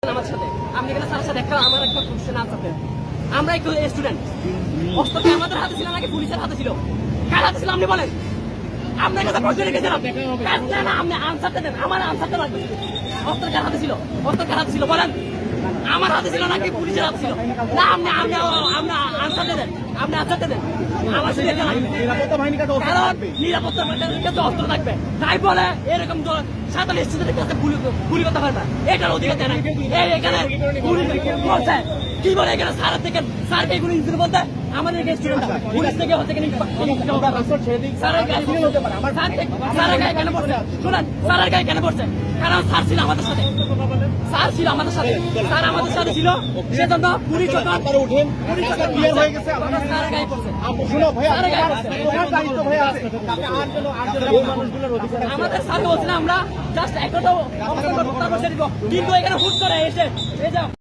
আমার সাথে আপনি এখানে স্যারের সাথে একটা আমার একটা কোশ্চেন আনসার দেন। আমরা একটু স্টুডেন্ট, অস্ত্রটা আমাদের হাতে ছিল নাকি পুলিশের হাতে ছিল? কার হাতে ছিল আপনি বলেন? আপনার কাছে প্রশ্ন রেখেছিলাম, আপনি আনসারটা দেন। আমার আনসারটা লাগবে। অস্ত্র কার হাতে ছিল? অস্ত্র কার হাতে ছিল বলেন? আমার হাতে ছিল নাকি পুলিশের হাতে ছিল? না, আপনি আপনি আপনি আনসারটা দেন। আপনি আনসারটা দেন। আমার সাথে নিরাপত্তা বাহিনীর কাছে অস্ত্র থাকবে। নিরাপত্তা বাহিনীর কাছে অস্ত্র থাকবে, তাই বলে এরকম সাধারণ স্টুডেন্টের কাছে গুলি করতে পারবে, এটার অধিকার দেয় না। এখানে গুলি বলছে কি বলে, এখানে স্যারের থেকে স্যারকে এগুলো ইনসিডেন্ট বলতে আমাদের স্টুডেন্ট পুলিশ থেকে হচ্ছে স্যারের গায়ে কেন পড়ছে? শুনেন, স্যারের গায়ে কেন পড়ছে? কারণ স্যার ছিল আমাদের সাথে, স্যার ছিল আমাদের সাথে, স্যার আমাদের সাথে ছিল, সেজন্য পুলিশ যখন উঠেন ক্লিয়ার হয়ে গেছে। স্যারের গায়ে পড়ছে। শুনো ভাই, আপনার দায়িত্ব ভাই আছে। আমাদের সাথে বলছে না, আমরা জাস্ট একটা কিন্তু এখানে হুট করে এসে এই যে